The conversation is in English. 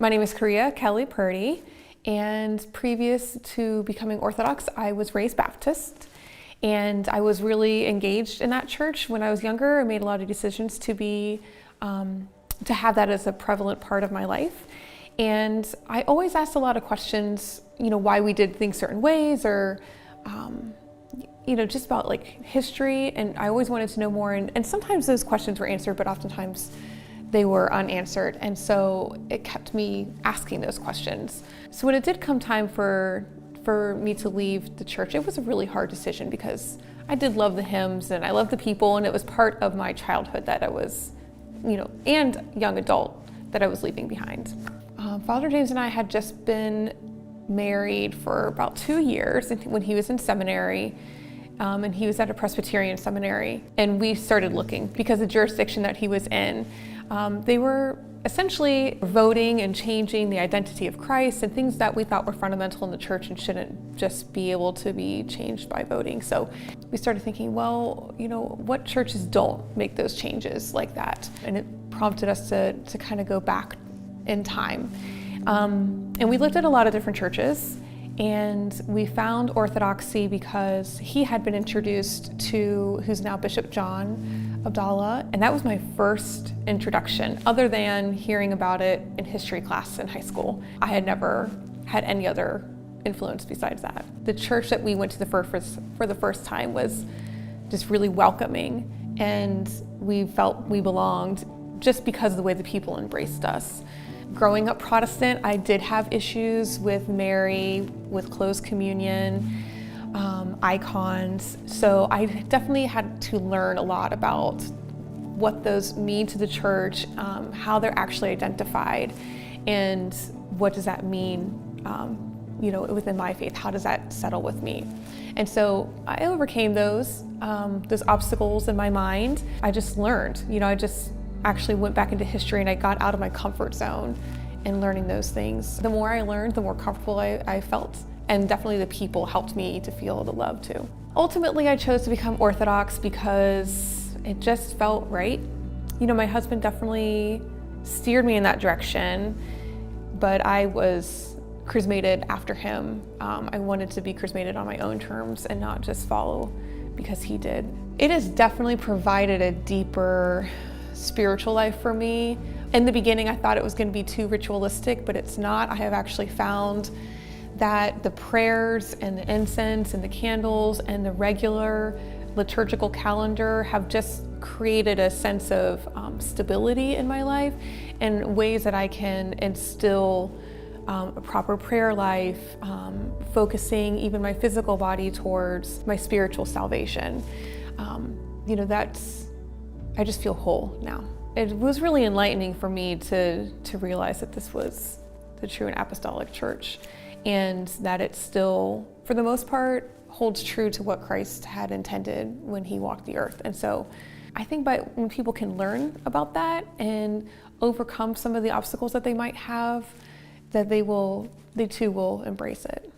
My name is Kelly Purdie, and previous to becoming Orthodox, I was raised Baptist, and I was really engaged in that church when I was younger. I made a lot of decisions to have that as a prevalent part of my life. And I always asked a lot of questions, why we did things certain ways, or just about like history, and I always wanted to know more, and sometimes those questions were answered, but oftentimes they were unanswered, and so it kept me asking those questions. So when it did come time for me to leave the church, it was a really hard decision because I did love the hymns and I loved the people, and it was part of my childhood that I was, and young adult that I was leaving behind. Father James and I had just been married for about 2 years when he was in seminary, and he was at a Presbyterian seminary, and we started looking because the jurisdiction that he was in, they were essentially voting and changing the identity of Christ and things that we thought were fundamental in the church and shouldn't just be able to be changed by voting. So we started thinking, well, what churches don't make those changes like that? And it prompted us to kind of go back in time. And we looked at a lot of different churches, and we found Orthodoxy because he had been introduced to who's now Bishop John Abdallah, and that was my first introduction, other than hearing about it in history class in high school. I had never had any other influence besides that. The church that we went to for the first time was just really welcoming, and we felt we belonged just because of the way the people embraced us. Growing up Protestant, I did have issues with Mary, with closed communion, icons. So I definitely had to learn a lot about what those mean to the church, how they're actually identified, and what does that mean, within my faith. How does that settle with me? And so I overcame those obstacles in my mind. I just learned, I just actually went back into history, and I got out of my comfort zone in learning those things. The more I learned, the more comfortable I felt, and definitely the people helped me to feel the love too. Ultimately, I chose to become Orthodox because it just felt right. My husband definitely steered me in that direction, but I was chrismated after him. I wanted to be chrismated on my own terms and not just follow because he did. It has definitely provided a deeper spiritual life for me. In the beginning, I thought it was going to be too ritualistic, but it's not. I have actually found that the prayers and the incense and the candles and the regular liturgical calendar have just created a sense of stability in my life and ways that I can instill a proper prayer life, focusing even my physical body towards my spiritual salvation. I just feel whole now. It was really enlightening for me to realize that this was the true and apostolic church, and that it still, for the most part, holds true to what Christ had intended when he walked the earth. And so I think when people can learn about that and overcome some of the obstacles that they might have, that they too will embrace it.